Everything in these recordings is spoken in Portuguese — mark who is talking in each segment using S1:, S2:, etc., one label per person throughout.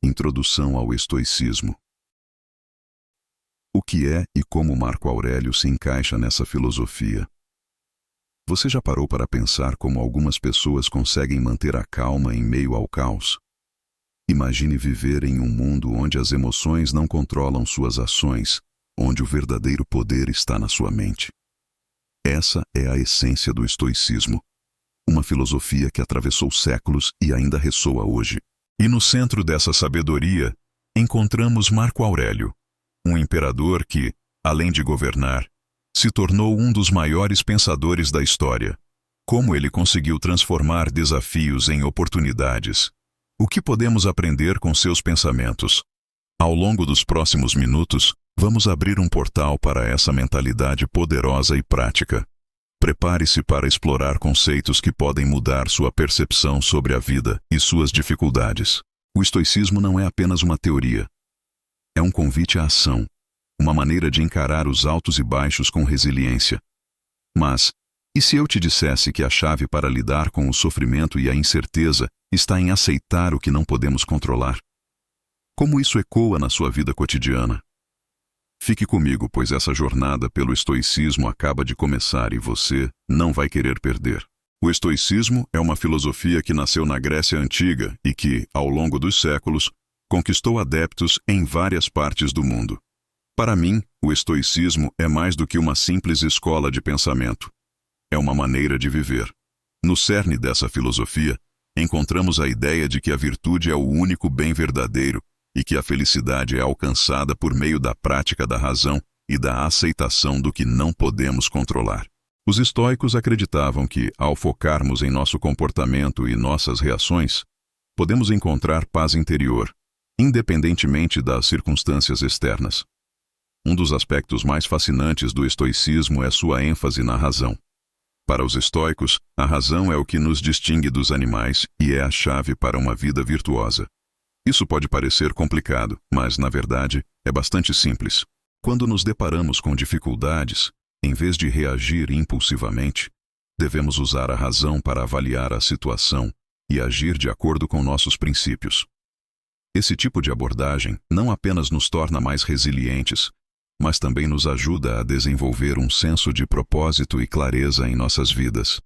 S1: Introdução ao Estoicismo. O que é e como Marco Aurélio se encaixa nessa filosofia? Você já parou para pensar como algumas pessoas conseguem manter a calma em meio ao caos? Imagine viver em um mundo onde as emoções não controlam suas ações, onde o verdadeiro poder está na sua mente. Essa é a essência do estoicismo, uma filosofia que atravessou séculos e ainda ressoa hoje. E no centro dessa sabedoria, encontramos Marco Aurélio, um imperador que, além de governar, se tornou um dos maiores pensadores da história. Como ele conseguiu transformar desafios em oportunidades? O que podemos aprender com seus pensamentos? Ao longo dos próximos minutos, vamos abrir um portal para essa mentalidade poderosa e prática. Prepare-se para explorar conceitos que podem mudar sua percepção sobre a vida e suas dificuldades. O estoicismo não é apenas uma teoria. É um convite à ação, uma maneira de encarar os altos e baixos com resiliência. Mas, e se eu te dissesse que a chave para lidar com o sofrimento e a incerteza está em aceitar o que não podemos controlar? Como isso ecoa na sua vida cotidiana? Fique comigo, pois essa jornada pelo estoicismo acaba de começar e você não vai querer perder. O estoicismo é uma filosofia que nasceu na Grécia Antiga e que, ao longo dos séculos, conquistou adeptos em várias partes do mundo. Para mim, o estoicismo é mais do que uma simples escola de pensamento. É uma maneira de viver. No cerne dessa filosofia, encontramos a ideia de que a virtude é o único bem verdadeiro e que a felicidade é alcançada por meio da prática da razão e da aceitação do que não podemos controlar. Os estoicos acreditavam que, ao focarmos em nosso comportamento e nossas reações, podemos encontrar paz interior, independentemente das circunstâncias externas. Um dos aspectos mais fascinantes do estoicismo é sua ênfase na razão. Para os estoicos, a razão é o que nos distingue dos animais e é a chave para uma vida virtuosa. Isso pode parecer complicado, mas, na verdade, é bastante simples. Quando nos deparamos com dificuldades, em vez de reagir impulsivamente, devemos usar a razão para avaliar a situação e agir de acordo com nossos princípios. Esse tipo de abordagem não apenas nos torna mais resilientes, mas também nos ajuda a desenvolver um senso de propósito e clareza em nossas vidas.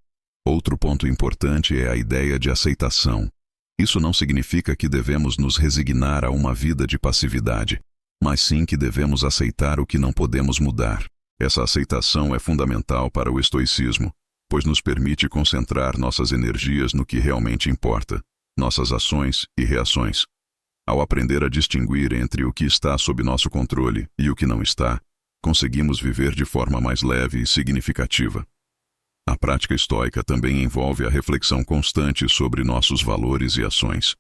S1: Outro ponto importante é a ideia de aceitação. Isso não significa que devemos nos resignar a uma vida de passividade, mas sim que devemos aceitar o que não podemos mudar. Essa aceitação é fundamental para o estoicismo, pois nos permite concentrar nossas energias no que realmente importa, nossas ações e reações. Ao aprender a distinguir entre o que está sob nosso controle e o que não está, conseguimos viver de forma mais leve e significativa. A prática estoica também envolve a reflexão constante sobre nossos valores e ações.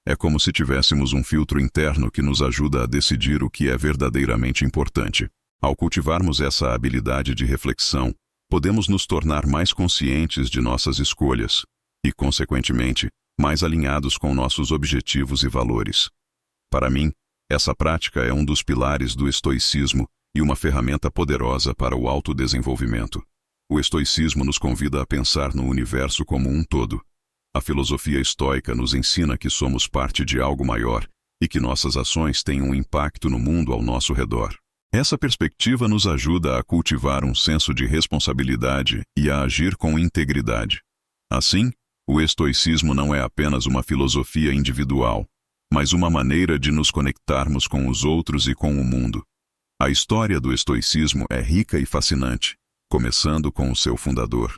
S1: É como se tivéssemos um filtro interno que nos ajuda a decidir o que é verdadeiramente importante. Ao cultivarmos essa habilidade de reflexão, podemos nos tornar mais conscientes de nossas escolhas e, consequentemente, mais alinhados com nossos objetivos e valores. Para mim, essa prática é um dos pilares do estoicismo e uma ferramenta poderosa para o autodesenvolvimento. O estoicismo nos convida a pensar no universo como um todo. A filosofia estoica nos ensina que somos parte de algo maior e que nossas ações têm um impacto no mundo ao nosso redor. Essa perspectiva nos ajuda a cultivar um senso de responsabilidade e a agir com integridade. Assim, o estoicismo não é apenas uma filosofia individual, mas uma maneira de nos conectarmos com os outros e com o mundo. A história do estoicismo é rica e fascinante, começando com o seu fundador,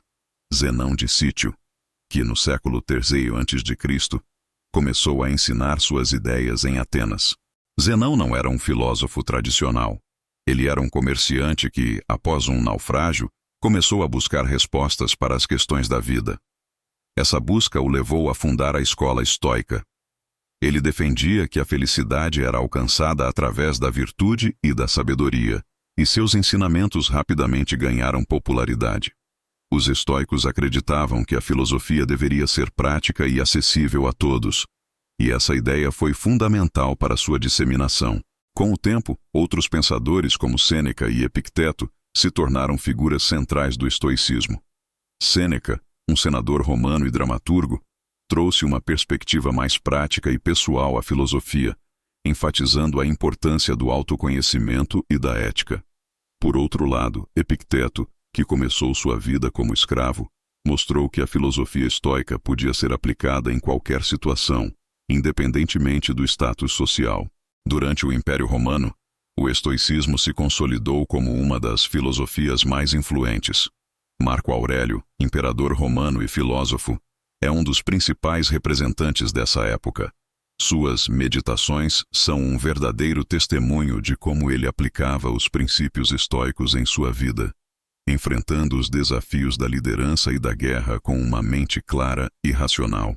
S1: Zenão de Cítio, que no século III a.C. começou a ensinar suas ideias em Atenas. Zenão não era um filósofo tradicional. Ele era um comerciante que, após um naufrágio, começou a buscar respostas para as questões da vida. Essa busca o levou a fundar a escola estoica. Ele defendia que a felicidade era alcançada através da virtude e da sabedoria, e seus ensinamentos rapidamente ganharam popularidade. Os estoicos acreditavam que a filosofia deveria ser prática e acessível a todos, e essa ideia foi fundamental para sua disseminação. Com o tempo, outros pensadores como Sêneca e Epicteto se tornaram figuras centrais do estoicismo. Sêneca, um senador romano e dramaturgo, trouxe uma perspectiva mais prática e pessoal à filosofia, enfatizando a importância do autoconhecimento e da ética. Por outro lado, Epicteto, que começou sua vida como escravo, mostrou que a filosofia estoica podia ser aplicada em qualquer situação, independentemente do status social. Durante o Império Romano, o estoicismo se consolidou como uma das filosofias mais influentes. Marco Aurélio, imperador romano e filósofo, é um dos principais representantes dessa época. Suas meditações são um verdadeiro testemunho de como ele aplicava os princípios estoicos em sua vida, enfrentando os desafios da liderança e da guerra com uma mente clara e racional.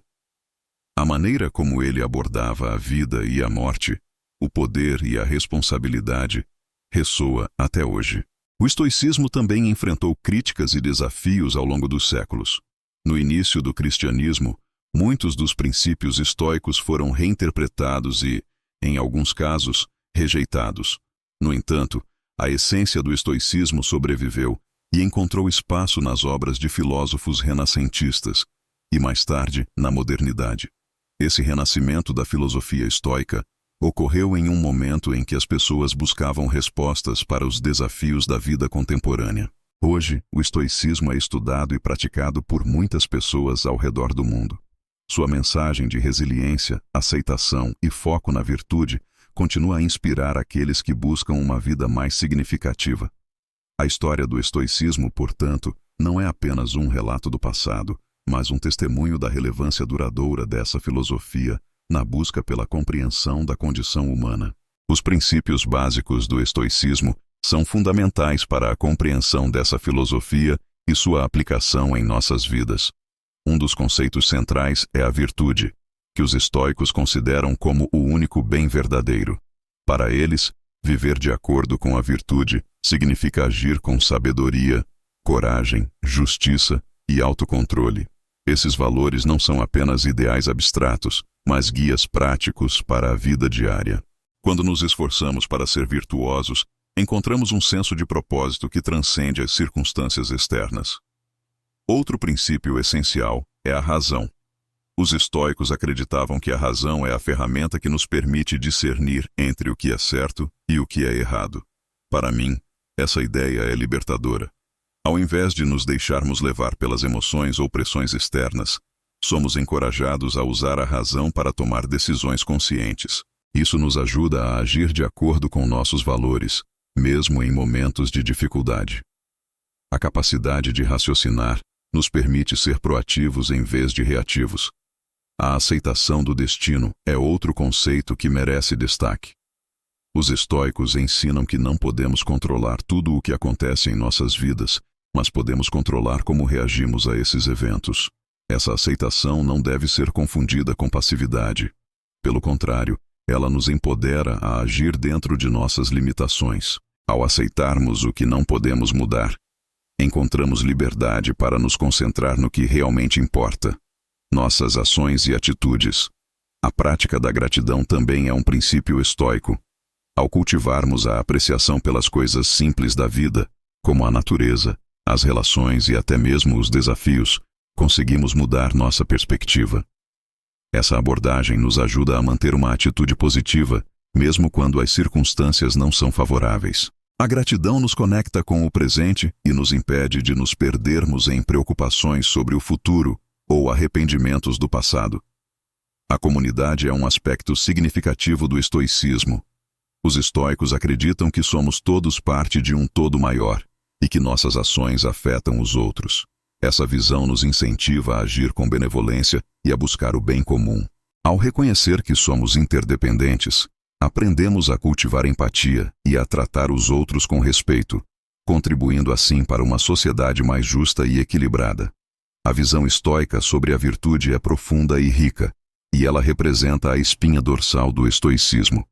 S1: A maneira como ele abordava a vida e a morte, o poder e a responsabilidade, ressoa até hoje. O estoicismo também enfrentou críticas e desafios ao longo dos séculos. No início do cristianismo, muitos dos princípios estoicos foram reinterpretados e, em alguns casos, rejeitados. No entanto, a essência do estoicismo sobreviveu e encontrou espaço nas obras de filósofos renascentistas e, mais tarde, na modernidade. Esse renascimento da filosofia estoica ocorreu em um momento em que as pessoas buscavam respostas para os desafios da vida contemporânea. Hoje, o estoicismo é estudado e praticado por muitas pessoas ao redor do mundo. Sua mensagem de resiliência, aceitação e foco na virtude continua a inspirar aqueles que buscam uma vida mais significativa. A história do estoicismo, portanto, não é apenas um relato do passado, mas um testemunho da relevância duradoura dessa filosofia na busca pela compreensão da condição humana. Os princípios básicos do estoicismo são fundamentais para a compreensão dessa filosofia e sua aplicação em nossas vidas. Um dos conceitos centrais é a virtude, que os estoicos consideram como o único bem verdadeiro. Para eles, viver de acordo com a virtude significa agir com sabedoria, coragem, justiça e autocontrole. Esses valores não são apenas ideais abstratos, mas guias práticos para a vida diária. Quando nos esforçamos para ser virtuosos, encontramos um senso de propósito que transcende as circunstâncias externas. Outro princípio essencial é a razão. Os estoicos acreditavam que a razão é a ferramenta que nos permite discernir entre o que é certo e o que é errado. Para mim, essa ideia é libertadora. Ao invés de nos deixarmos levar pelas emoções ou pressões externas, somos encorajados a usar a razão para tomar decisões conscientes. Isso nos ajuda a agir de acordo com nossos valores, mesmo em momentos de dificuldade. A capacidade de raciocinar nos permite ser proativos em vez de reativos. A aceitação do destino é outro conceito que merece destaque. Os estoicos ensinam que não podemos controlar tudo o que acontece em nossas vidas, mas podemos controlar como reagimos a esses eventos. Essa aceitação não deve ser confundida com passividade. Pelo contrário, ela nos empodera a agir dentro de nossas limitações. Ao aceitarmos o que não podemos mudar, encontramos liberdade para nos concentrar no que realmente importa: nossas ações e atitudes. A prática da gratidão também é um princípio estoico. Ao cultivarmos a apreciação pelas coisas simples da vida, como a natureza, as relações e até mesmo os desafios, conseguimos mudar nossa perspectiva. Essa abordagem nos ajuda a manter uma atitude positiva, mesmo quando as circunstâncias não são favoráveis. A gratidão nos conecta com o presente e nos impede de nos perdermos em preocupações sobre o futuro ou arrependimentos do passado. A comunidade é um aspecto significativo do estoicismo. Os estoicos acreditam que somos todos parte de um todo maior e que nossas ações afetam os outros. Essa visão nos incentiva a agir com benevolência e a buscar o bem comum. Ao reconhecer que somos interdependentes, aprendemos a cultivar empatia e a tratar os outros com respeito, contribuindo assim para uma sociedade mais justa e equilibrada. A visão estoica sobre a virtude é profunda e rica, e ela representa a espinha dorsal do estoicismo.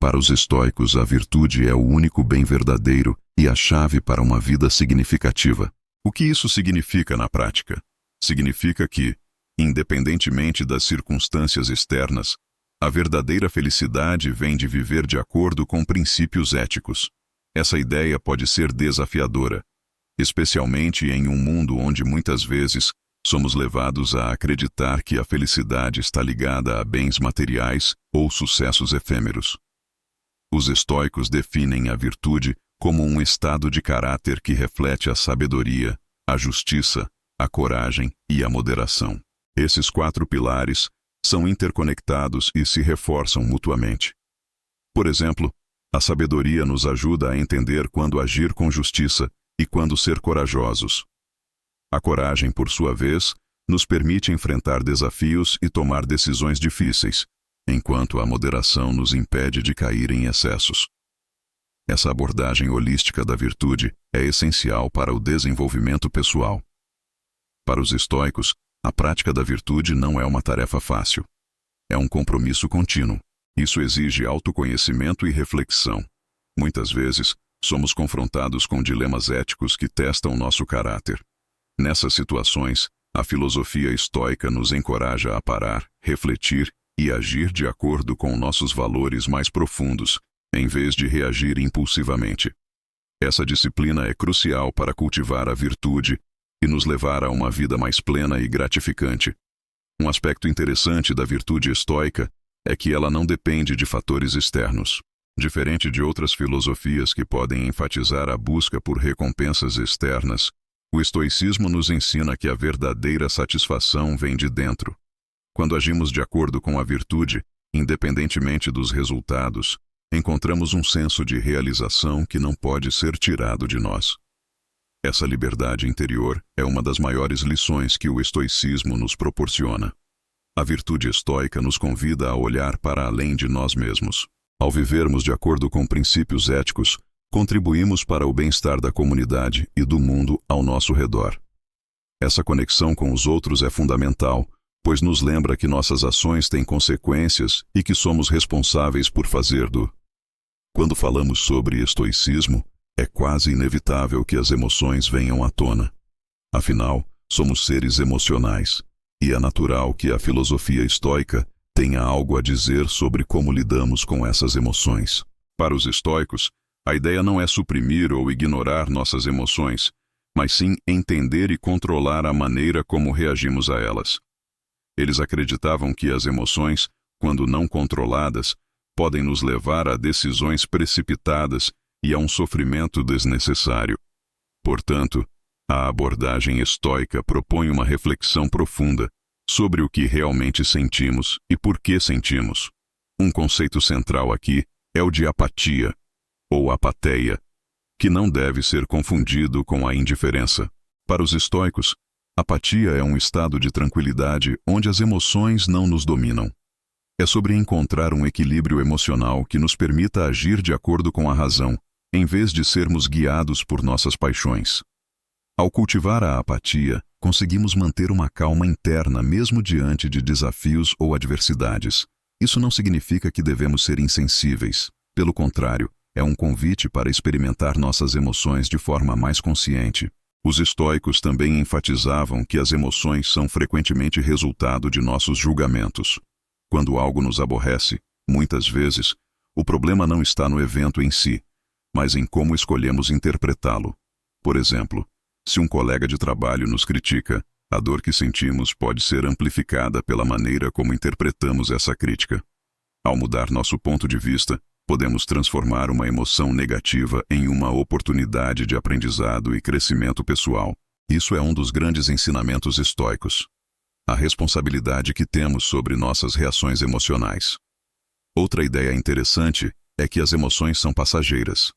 S1: Para os estoicos, a virtude é o único bem verdadeiro e a chave para uma vida significativa. O que isso significa na prática? Significa que, independentemente das circunstâncias externas, a verdadeira felicidade vem de viver de acordo com princípios éticos. Essa ideia pode ser desafiadora, especialmente em um mundo onde muitas vezes somos levados a acreditar que a felicidade está ligada a bens materiais ou sucessos efêmeros. Os estoicos definem a virtude como um estado de caráter que reflete a sabedoria, a justiça, a coragem e a moderação. Esses 4 pilares são interconectados e se reforçam mutuamente. Por exemplo, a sabedoria nos ajuda a entender quando agir com justiça e quando ser corajosos. A coragem, por sua vez, nos permite enfrentar desafios e tomar decisões difíceis, enquanto a moderação nos impede de cair em excessos. Essa abordagem holística da virtude é essencial para o desenvolvimento pessoal. Para os estoicos, a prática da virtude não é uma tarefa fácil. É um compromisso contínuo. Isso exige autoconhecimento e reflexão. Muitas vezes, somos confrontados com dilemas éticos que testam nosso caráter. Nessas situações, a filosofia estoica nos encoraja a parar, refletir e agir de acordo com nossos valores mais profundos, em vez de reagir impulsivamente. Essa disciplina é crucial para cultivar a virtude e nos levar a uma vida mais plena e gratificante. Um aspecto interessante da virtude estoica é que ela não depende de fatores externos. Diferente de outras filosofias que podem enfatizar a busca por recompensas externas, o estoicismo nos ensina que a verdadeira satisfação vem de dentro. Quando agimos de acordo com a virtude, independentemente dos resultados, encontramos um senso de realização que não pode ser tirado de nós. Essa liberdade interior é uma das maiores lições que o estoicismo nos proporciona. A virtude estoica nos convida a olhar para além de nós mesmos. Ao vivermos de acordo com princípios éticos, contribuímos para o bem-estar da comunidade e do mundo ao nosso redor. Essa conexão com os outros é fundamental, pois nos lembra que nossas ações têm consequências e que somos responsáveis por fazer do. Quando falamos sobre estoicismo, é quase inevitável que as emoções venham à tona. Afinal, somos seres emocionais, e é natural que a filosofia estoica tenha algo a dizer sobre como lidamos com essas emoções. Para os estoicos, a ideia não é suprimir ou ignorar nossas emoções, mas sim entender e controlar a maneira como reagimos a elas. Eles acreditavam que as emoções, quando não controladas, podem nos levar a decisões precipitadas e a um sofrimento desnecessário. Portanto, a abordagem estoica propõe uma reflexão profunda sobre o que realmente sentimos e por que sentimos. Um conceito central aqui é o de apatia, ou apateia, que não deve ser confundido com a indiferença. Para os estoicos, apatia é um estado de tranquilidade onde as emoções não nos dominam. É sobre encontrar um equilíbrio emocional que nos permita agir de acordo com a razão, em vez de sermos guiados por nossas paixões. Ao cultivar a apatia, conseguimos manter uma calma interna mesmo diante de desafios ou adversidades. Isso não significa que devemos ser insensíveis. Pelo contrário, é um convite para experimentar nossas emoções de forma mais consciente. Os estoicos também enfatizavam que as emoções são frequentemente resultado de nossos julgamentos. Quando algo nos aborrece, muitas vezes, o problema não está no evento em si, mas em como escolhemos interpretá-lo. Por exemplo, se um colega de trabalho nos critica, a dor que sentimos pode ser amplificada pela maneira como interpretamos essa crítica. Ao mudar nosso ponto de vista, podemos transformar uma emoção negativa em uma oportunidade de aprendizado e crescimento pessoal. Isso é um dos grandes ensinamentos estoicos. A responsabilidade que temos sobre nossas reações emocionais. Outra ideia interessante é que as emoções são passageiras.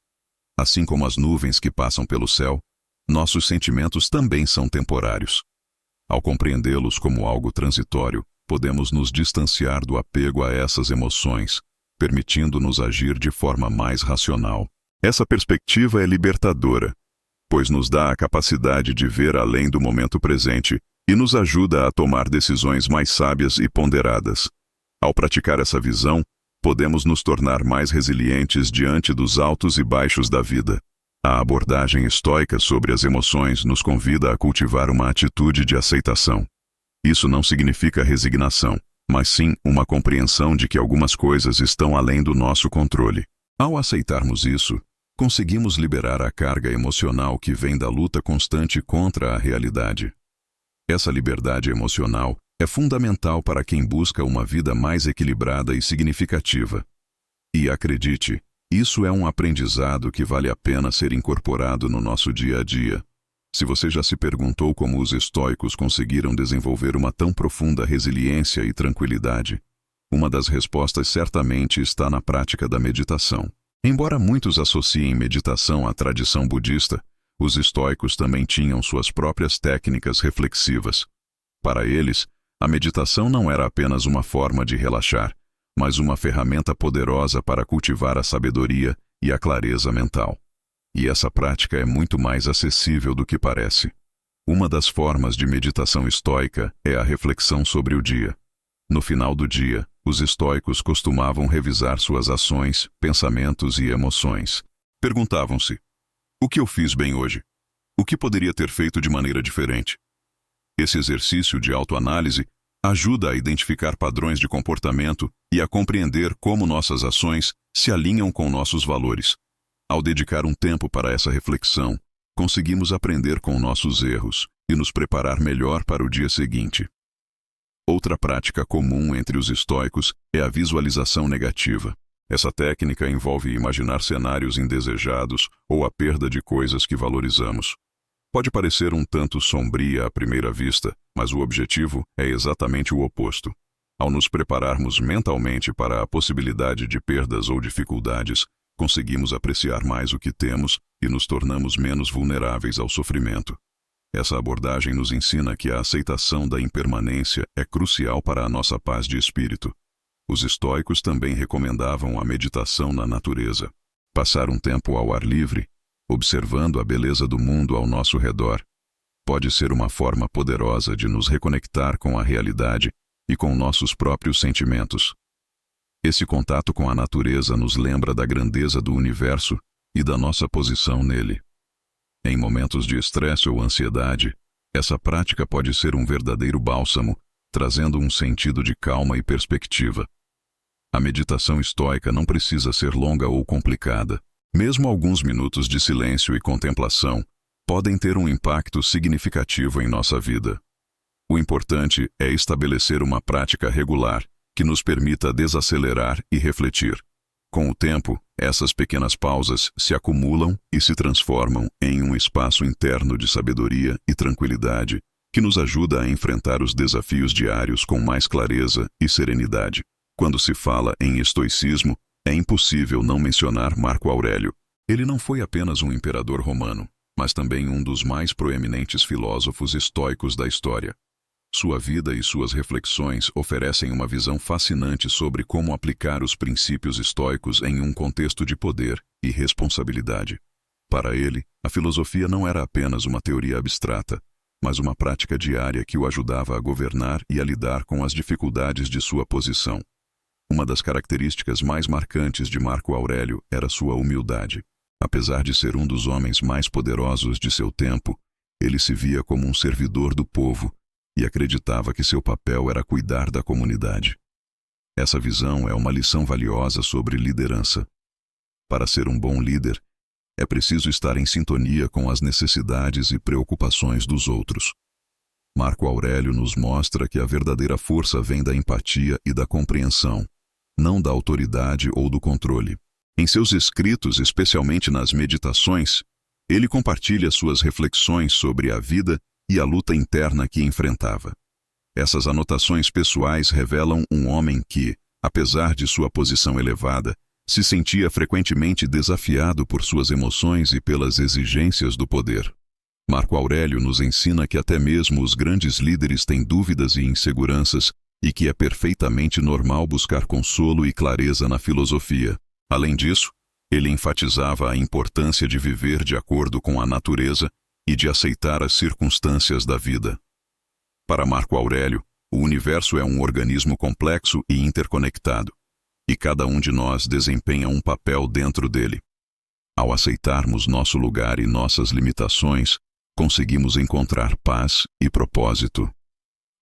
S1: Assim como as nuvens que passam pelo céu, nossos sentimentos também são temporários. Ao compreendê-los como algo transitório, podemos nos distanciar do apego a essas emoções, permitindo-nos agir de forma mais racional. Essa perspectiva é libertadora, pois nos dá a capacidade de ver além do momento presente e nos ajuda a tomar decisões mais sábias e ponderadas. Ao praticar essa visão, podemos nos tornar mais resilientes diante dos altos e baixos da vida. A abordagem estoica sobre as emoções nos convida a cultivar uma atitude de aceitação. Isso não significa resignação, mas sim uma compreensão de que algumas coisas estão além do nosso controle. Ao aceitarmos isso, conseguimos liberar a carga emocional que vem da luta constante contra a realidade. Essa liberdade emocional é fundamental para quem busca uma vida mais equilibrada e significativa. E acredite, isso é um aprendizado que vale a pena ser incorporado no nosso dia a dia. Se você já se perguntou como os estoicos conseguiram desenvolver uma tão profunda resiliência e tranquilidade, uma das respostas certamente está na prática da meditação. Embora muitos associem meditação à tradição budista, os estoicos também tinham suas próprias técnicas reflexivas. Para eles, a meditação não era apenas uma forma de relaxar, mas uma ferramenta poderosa para cultivar a sabedoria e a clareza mental. E essa prática é muito mais acessível do que parece. Uma das formas de meditação estoica é a reflexão sobre o dia. No final do dia, os estoicos costumavam revisar suas ações, pensamentos e emoções. Perguntavam-se: o que eu fiz bem hoje? O que poderia ter feito de maneira diferente? Esse exercício de autoanálise ajuda a identificar padrões de comportamento e a compreender como nossas ações se alinham com nossos valores. Ao dedicar um tempo para essa reflexão, conseguimos aprender com nossos erros e nos preparar melhor para o dia seguinte. Outra prática comum entre os estoicos é a visualização negativa. Essa técnica envolve imaginar cenários indesejados ou a perda de coisas que valorizamos. Pode parecer um tanto sombria à primeira vista, mas o objetivo é exatamente o oposto. Ao nos prepararmos mentalmente para a possibilidade de perdas ou dificuldades, conseguimos apreciar mais o que temos e nos tornamos menos vulneráveis ao sofrimento. Essa abordagem nos ensina que a aceitação da impermanência é crucial para a nossa paz de espírito. Os estoicos também recomendavam a meditação na natureza. Passar um tempo ao ar livre, observando a beleza do mundo ao nosso redor, pode ser uma forma poderosa de nos reconectar com a realidade e com nossos próprios sentimentos. Esse contato com a natureza nos lembra da grandeza do universo e da nossa posição nele. Em momentos de estresse ou ansiedade, essa prática pode ser um verdadeiro bálsamo, trazendo um sentido de calma e perspectiva. A meditação estoica não precisa ser longa ou complicada. Mesmo alguns minutos de silêncio e contemplação podem ter um impacto significativo em nossa vida. O importante é estabelecer uma prática regular que nos permita desacelerar e refletir. Com o tempo, essas pequenas pausas se acumulam e se transformam em um espaço interno de sabedoria e tranquilidade que nos ajuda a enfrentar os desafios diários com mais clareza e serenidade. Quando se fala em estoicismo, é impossível não mencionar Marco Aurélio. Ele não foi apenas um imperador romano, mas também um dos mais proeminentes filósofos estoicos da história. Sua vida e suas reflexões oferecem uma visão fascinante sobre como aplicar os princípios estoicos em um contexto de poder e responsabilidade. Para ele, a filosofia não era apenas uma teoria abstrata, mas uma prática diária que o ajudava a governar e a lidar com as dificuldades de sua posição. Uma das características mais marcantes de Marco Aurélio era sua humildade. Apesar de ser um dos homens mais poderosos de seu tempo, ele se via como um servidor do povo e acreditava que seu papel era cuidar da comunidade. Essa visão é uma lição valiosa sobre liderança. Para ser um bom líder, é preciso estar em sintonia com as necessidades e preocupações dos outros. Marco Aurélio nos mostra que a verdadeira força vem da empatia e da compreensão, não da autoridade ou do controle. Em seus escritos, especialmente nas meditações, ele compartilha suas reflexões sobre a vida e a luta interna que enfrentava. Essas anotações pessoais revelam um homem que, apesar de sua posição elevada, se sentia frequentemente desafiado por suas emoções e pelas exigências do poder. Marco Aurélio nos ensina que até mesmo os grandes líderes têm dúvidas e inseguranças e que é perfeitamente normal buscar consolo e clareza na filosofia. Além disso, ele enfatizava a importância de viver de acordo com a natureza e de aceitar as circunstâncias da vida. Para Marco Aurélio, o universo é um organismo complexo e interconectado, e cada um de nós desempenha um papel dentro dele. Ao aceitarmos nosso lugar e nossas limitações, conseguimos encontrar paz e propósito.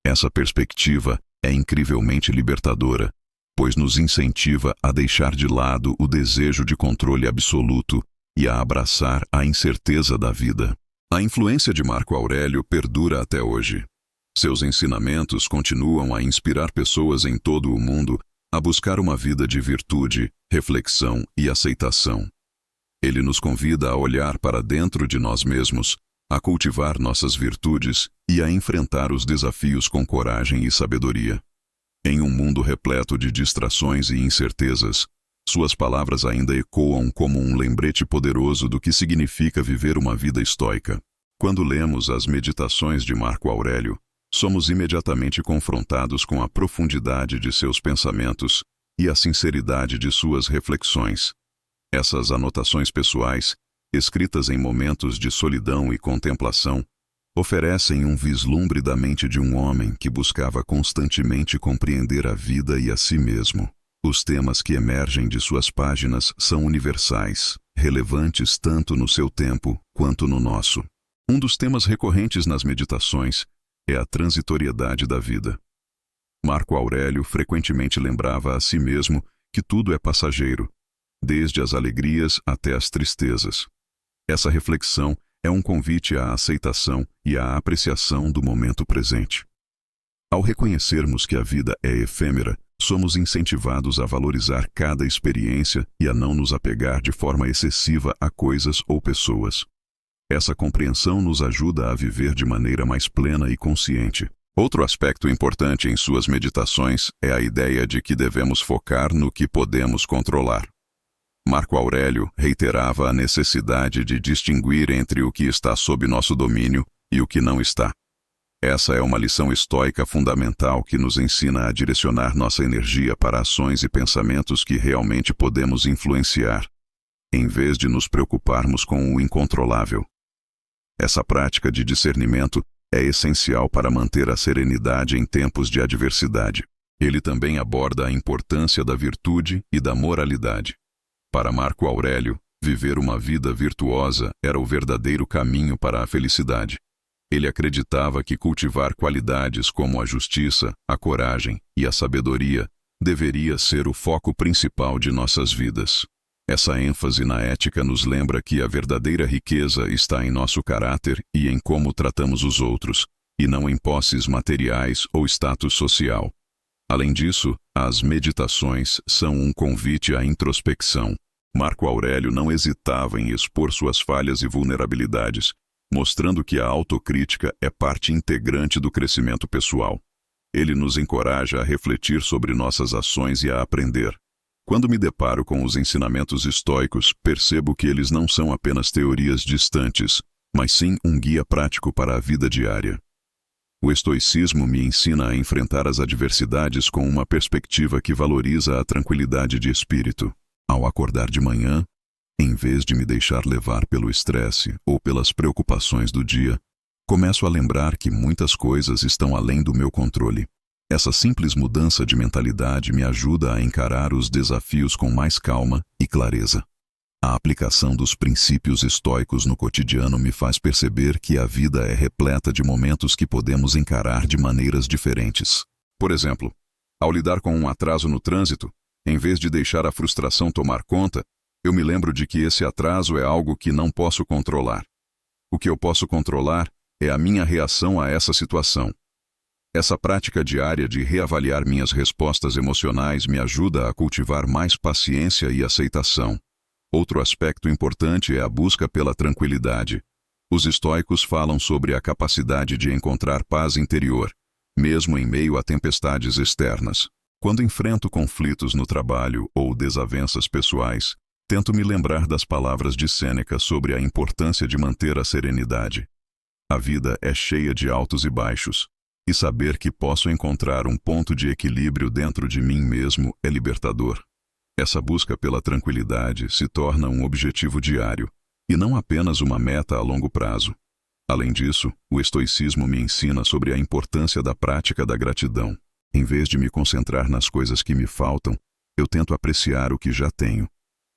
S1: Essa perspectiva é incrivelmente libertadora, pois nos incentiva a deixar de lado o desejo de controle absoluto e a abraçar a incerteza da vida. A influência de Marco Aurélio perdura até hoje. Seus ensinamentos continuam a inspirar pessoas em todo o mundo a buscar uma vida de virtude, reflexão e aceitação. Ele nos convida a olhar para dentro de nós mesmos, a cultivar nossas virtudes e a enfrentar os desafios com coragem e sabedoria. Em um mundo repleto de distrações e incertezas, suas palavras ainda ecoam como um lembrete poderoso do que significa viver uma vida estoica. Quando lemos as Meditações de Marco Aurélio, somos imediatamente confrontados com a profundidade de seus pensamentos e a sinceridade de suas reflexões. Essas anotações pessoais, escritas em momentos de solidão e contemplação, oferecem um vislumbre da mente de um homem que buscava constantemente compreender a vida e a si mesmo. Os temas que emergem de suas páginas são universais, relevantes tanto no seu tempo quanto no nosso. Um dos temas recorrentes nas meditações é a transitoriedade da vida. Marco Aurélio frequentemente lembrava a si mesmo que tudo é passageiro, desde as alegrias até as tristezas. Essa reflexão é um convite à aceitação e à apreciação do momento presente. Ao reconhecermos que a vida é efêmera, somos incentivados a valorizar cada experiência e a não nos apegar de forma excessiva a coisas ou pessoas. Essa compreensão nos ajuda a viver de maneira mais plena e consciente. Outro aspecto importante em suas meditações é a ideia de que devemos focar no que podemos controlar. Marco Aurélio reiterava a necessidade de distinguir entre o que está sob nosso domínio e o que não está. Essa é uma lição estoica fundamental que nos ensina a direcionar nossa energia para ações e pensamentos que realmente podemos influenciar, em vez de nos preocuparmos com o incontrolável. Essa prática de discernimento é essencial para manter a serenidade em tempos de adversidade. Ele também aborda a importância da virtude e da moralidade. Para Marco Aurélio, viver uma vida virtuosa era o verdadeiro caminho para a felicidade. Ele acreditava que cultivar qualidades como a justiça, a coragem e a sabedoria deveria ser o foco principal de nossas vidas. Essa ênfase na ética nos lembra que a verdadeira riqueza está em nosso caráter e em como tratamos os outros, e não em posses materiais ou status social. Além disso, as meditações são um convite à introspecção. Marco Aurélio não hesitava em expor suas falhas e vulnerabilidades, mostrando que a autocrítica é parte integrante do crescimento pessoal. Ele nos encoraja a refletir sobre nossas ações e a aprender. Quando me deparo com os ensinamentos estoicos, percebo que eles não são apenas teorias distantes, mas sim um guia prático para a vida diária. O estoicismo me ensina a enfrentar as adversidades com uma perspectiva que valoriza a tranquilidade de espírito. Ao acordar de manhã, em vez de me deixar levar pelo estresse ou pelas preocupações do dia, começo a lembrar que muitas coisas estão além do meu controle. Essa simples mudança de mentalidade me ajuda a encarar os desafios com mais calma e clareza. A aplicação dos princípios estoicos no cotidiano me faz perceber que a vida é repleta de momentos que podemos encarar de maneiras diferentes. Por exemplo, ao lidar com um atraso no trânsito, em vez de deixar a frustração tomar conta, eu me lembro de que esse atraso é algo que não posso controlar. O que eu posso controlar é a minha reação a essa situação. Essa prática diária de reavaliar minhas respostas emocionais me ajuda a cultivar mais paciência e aceitação. Outro aspecto importante é a busca pela tranquilidade. Os estoicos falam sobre a capacidade de encontrar paz interior, mesmo em meio a tempestades externas. Quando enfrento conflitos no trabalho ou desavenças pessoais, tento me lembrar das palavras de Sêneca sobre a importância de manter a serenidade. A vida é cheia de altos e baixos, e saber que posso encontrar um ponto de equilíbrio dentro de mim mesmo é libertador. Essa busca pela tranquilidade se torna um objetivo diário, e não apenas uma meta a longo prazo. Além disso, o estoicismo me ensina sobre a importância da prática da gratidão. Em vez de me concentrar nas coisas que me faltam, eu tento apreciar o que já tenho.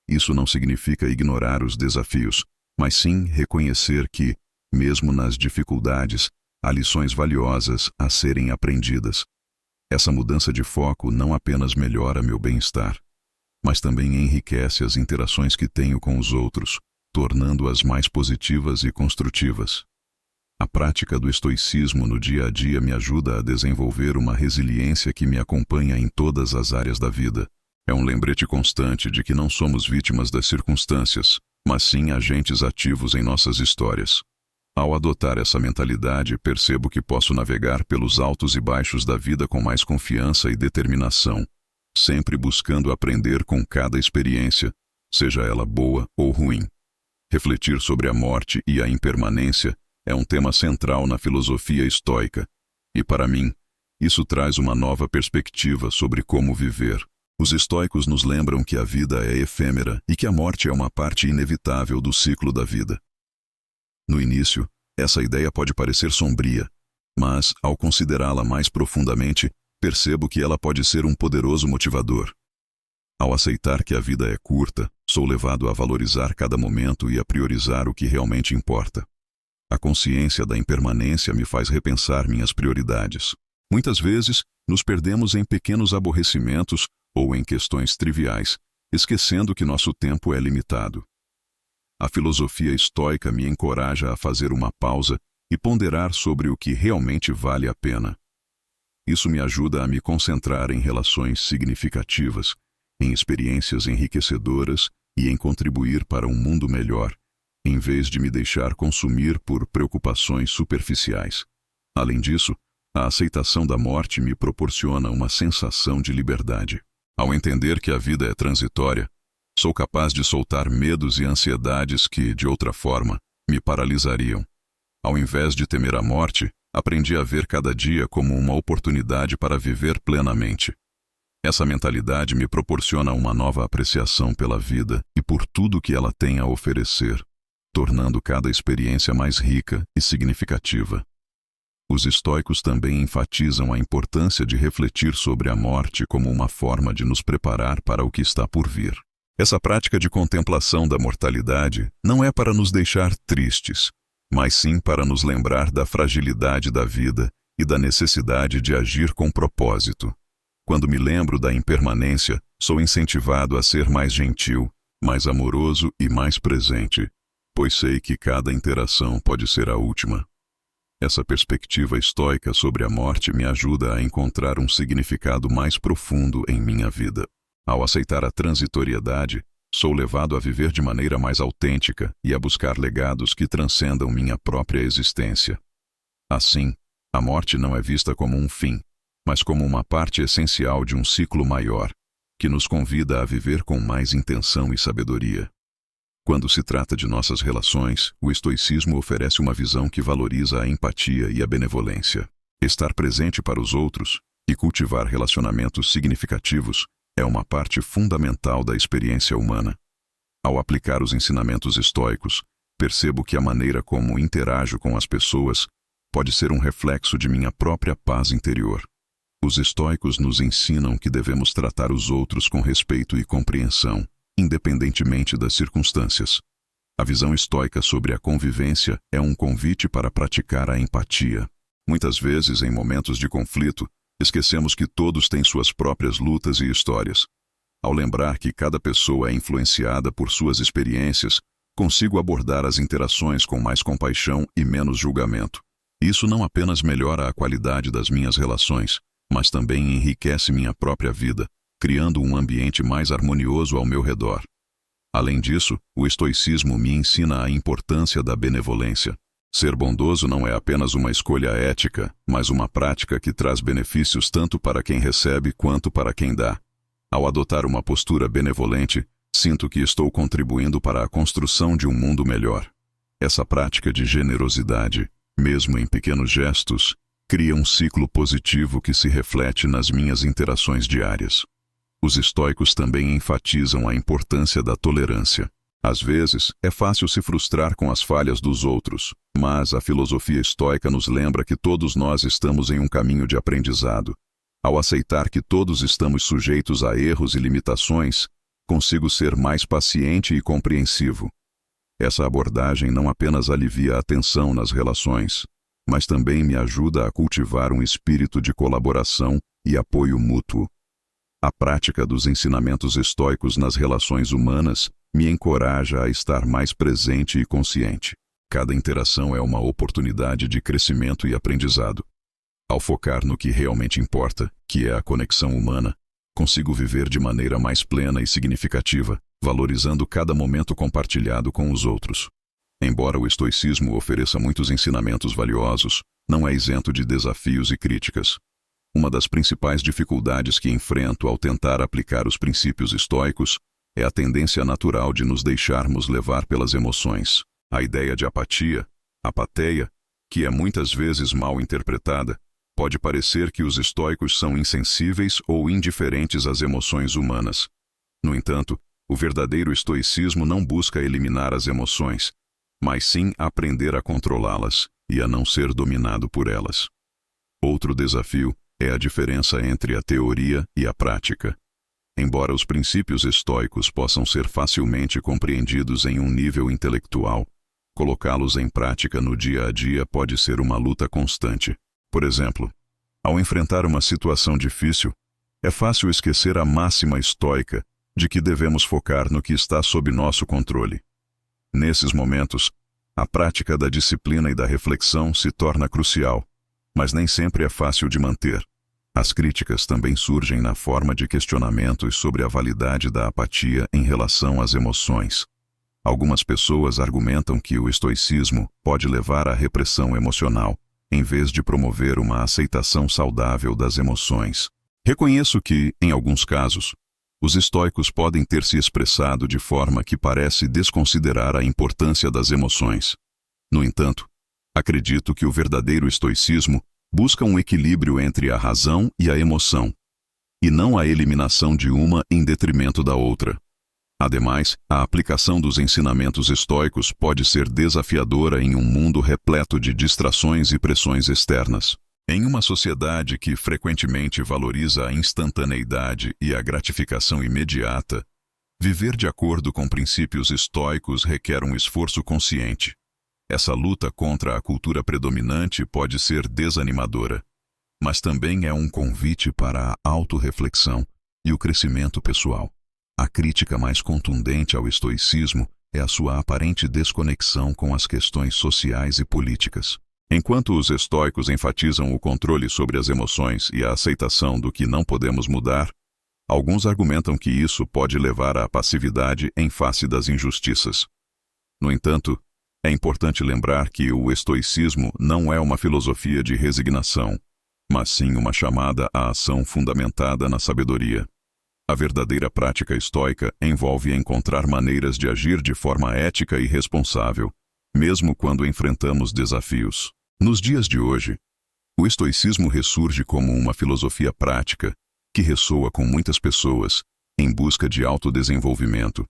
S1: Isso não significa ignorar os desafios, mas sim reconhecer que, mesmo nas dificuldades, há lições valiosas a serem aprendidas. Essa mudança de foco não apenas melhora meu bem-estar, mas também enriquece as interações que tenho com os outros, tornando-as mais positivas e construtivas. A prática do estoicismo no dia a dia me ajuda a desenvolver uma resiliência que me acompanha em todas as áreas da vida. É um lembrete constante de que não somos vítimas das circunstâncias, mas sim agentes ativos em nossas histórias. Ao adotar essa mentalidade, percebo que posso navegar pelos altos e baixos da vida com mais confiança e determinação, sempre buscando aprender com cada experiência, seja ela boa ou ruim. Refletir sobre a morte e a impermanência é um tema central na filosofia estoica, e para mim, isso traz uma nova perspectiva sobre como viver. Os estoicos nos lembram que a vida é efêmera e que a morte é uma parte inevitável do ciclo da vida. No início, essa ideia pode parecer sombria, mas, ao considerá-la mais profundamente, percebo que ela pode ser um poderoso motivador. Ao aceitar que a vida é curta, sou levado a valorizar cada momento e a priorizar o que realmente importa. A consciência da impermanência me faz repensar minhas prioridades. Muitas vezes, nos perdemos em pequenos aborrecimentos ou em questões triviais, esquecendo que nosso tempo é limitado. A filosofia estoica me encoraja a fazer uma pausa e ponderar sobre o que realmente vale a pena. Isso me ajuda a me concentrar em relações significativas, em experiências enriquecedoras e em contribuir para um mundo melhor, em vez de me deixar consumir por preocupações superficiais. Além disso, a aceitação da morte me proporciona uma sensação de liberdade. Ao entender que a vida é transitória, sou capaz de soltar medos e ansiedades que, de outra forma, me paralisariam. Ao invés de temer a morte, aprendi a ver cada dia como uma oportunidade para viver plenamente. Essa mentalidade me proporciona uma nova apreciação pela vida e por tudo que ela tem a oferecer, tornando cada experiência mais rica e significativa. Os estoicos também enfatizam a importância de refletir sobre a morte como uma forma de nos preparar para o que está por vir. Essa prática de contemplação da mortalidade não é para nos deixar tristes, mas sim para nos lembrar da fragilidade da vida e da necessidade de agir com propósito. Quando me lembro da impermanência, sou incentivado a ser mais gentil, mais amoroso e mais presente, pois sei que cada interação pode ser a última. Essa perspectiva estoica sobre a morte me ajuda a encontrar um significado mais profundo em minha vida. Ao aceitar a transitoriedade, sou levado a viver de maneira mais autêntica e a buscar legados que transcendam minha própria existência. Assim, a morte não é vista como um fim, mas como uma parte essencial de um ciclo maior, que nos convida a viver com mais intenção e sabedoria. Quando se trata de nossas relações, o estoicismo oferece uma visão que valoriza a empatia e a benevolência. Estar presente para os outros e cultivar relacionamentos significativos é uma parte fundamental da experiência humana. Ao aplicar os ensinamentos estoicos, percebo que a maneira como interajo com as pessoas pode ser um reflexo de minha própria paz interior. Os estoicos nos ensinam que devemos tratar os outros com respeito e compreensão, independentemente das circunstâncias. A visão estoica sobre a convivência é um convite para praticar a empatia. Muitas vezes, em momentos de conflito, esquecemos que todos têm suas próprias lutas e histórias. Ao lembrar que cada pessoa é influenciada por suas experiências, consigo abordar as interações com mais compaixão e menos julgamento. Isso não apenas melhora a qualidade das minhas relações, mas também enriquece minha própria vida, criando um ambiente mais harmonioso ao meu redor. Além disso, o estoicismo me ensina a importância da benevolência. Ser bondoso não é apenas uma escolha ética, mas uma prática que traz benefícios tanto para quem recebe quanto para quem dá. Ao adotar uma postura benevolente, sinto que estou contribuindo para a construção de um mundo melhor. Essa prática de generosidade, mesmo em pequenos gestos, cria um ciclo positivo que se reflete nas minhas interações diárias. Os estoicos também enfatizam a importância da tolerância. Às vezes, é fácil se frustrar com as falhas dos outros, mas a filosofia estoica nos lembra que todos nós estamos em um caminho de aprendizado. Ao aceitar que todos estamos sujeitos a erros e limitações, consigo ser mais paciente e compreensivo. Essa abordagem não apenas alivia a tensão nas relações, mas também me ajuda a cultivar um espírito de colaboração e apoio mútuo. A prática dos ensinamentos estoicos nas relações humanas me encoraja a estar mais presente e consciente. cada interação é uma oportunidade de crescimento e aprendizado. Ao focar no que realmente importa, que é a conexão humana, consigo viver de maneira mais plena e significativa, valorizando cada momento compartilhado com os outros. Embora o estoicismo ofereça muitos ensinamentos valiosos, não é isento de desafios e críticas. Uma das principais dificuldades que enfrento ao tentar aplicar os princípios estoicos é a tendência natural de nos deixarmos levar pelas emoções. A ideia de apatia, apatheia, que é muitas vezes mal interpretada, pode parecer que os estoicos são insensíveis ou indiferentes às emoções humanas. No entanto, o verdadeiro estoicismo não busca eliminar as emoções, mas sim aprender a controlá-las e a não ser dominado por elas. Outro desafio é a diferença entre a teoria e a prática. Embora os princípios estoicos possam ser facilmente compreendidos em um nível intelectual, colocá-los em prática no dia a dia pode ser uma luta constante. Por exemplo, ao enfrentar uma situação difícil, é fácil esquecer a máxima estoica de que devemos focar no que está sob nosso controle. Nesses momentos, a prática da disciplina e da reflexão se torna crucial, mas nem sempre é fácil de manter. As críticas também surgem na forma de questionamentos sobre a validade da apatia em relação às emoções. Algumas pessoas argumentam que o estoicismo pode levar à repressão emocional, em vez de promover uma aceitação saudável das emoções. Reconheço que, em alguns casos, os estoicos podem ter se expressado de forma que parece desconsiderar a importância das emoções. No entanto, acredito que o verdadeiro estoicismo busca um equilíbrio entre a razão e a emoção, e não a eliminação de uma em detrimento da outra. Ademais, a aplicação dos ensinamentos estoicos pode ser desafiadora em um mundo repleto de distrações e pressões externas. Em uma sociedade que frequentemente valoriza a instantaneidade e a gratificação imediata, viver de acordo com princípios estoicos requer um esforço consciente. Essa luta contra a cultura predominante pode ser desanimadora, mas também é um convite para a autorreflexão e o crescimento pessoal. A crítica mais contundente ao estoicismo é a sua aparente desconexão com as questões sociais e políticas. Enquanto os estoicos enfatizam o controle sobre as emoções e a aceitação do que não podemos mudar, alguns argumentam que isso pode levar à passividade em face das injustiças. No entanto, é importante lembrar que o estoicismo não é uma filosofia de resignação, mas sim uma chamada à ação fundamentada na sabedoria. A verdadeira prática estoica envolve encontrar maneiras de agir de forma ética e responsável, mesmo quando enfrentamos desafios. Nos dias de hoje, o estoicismo ressurge como uma filosofia prática que ressoa com muitas pessoas em busca de autodesenvolvimento.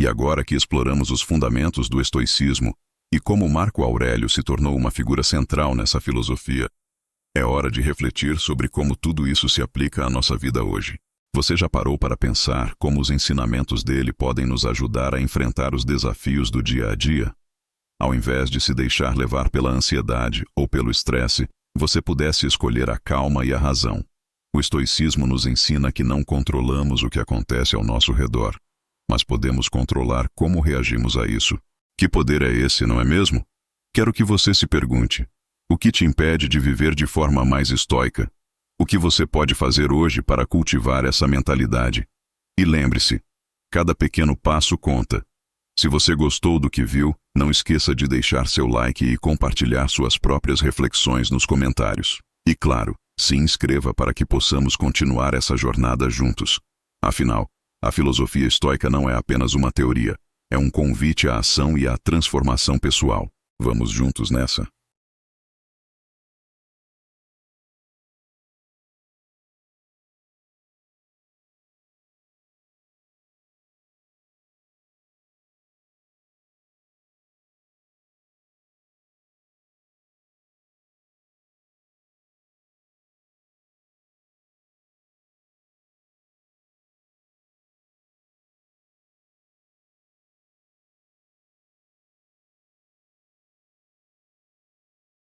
S1: E agora que exploramos os fundamentos do estoicismo e como Marco Aurélio se tornou uma figura central nessa filosofia, é hora de refletir sobre como tudo isso se aplica à nossa vida hoje. Você já parou para pensar como os ensinamentos dele podem nos ajudar a enfrentar os desafios do dia a dia? Ao invés de se deixar levar pela ansiedade ou pelo estresse, você pudesse escolher a calma e a razão. O estoicismo nos ensina que não controlamos o que acontece ao nosso redor, mas podemos controlar como reagimos a isso. Que poder é esse, não é mesmo? Quero que você se pergunte: o que te impede de viver de forma mais estoica? O que você pode fazer hoje para cultivar essa mentalidade? E lembre-se, cada pequeno passo conta. Se você gostou do que viu, não esqueça de deixar seu like e compartilhar suas próprias reflexões nos comentários. E claro, se inscreva para que possamos continuar essa jornada juntos. Afinal, a filosofia estoica não é apenas uma teoria, é um convite à ação e à transformação pessoal. Vamos juntos nessa?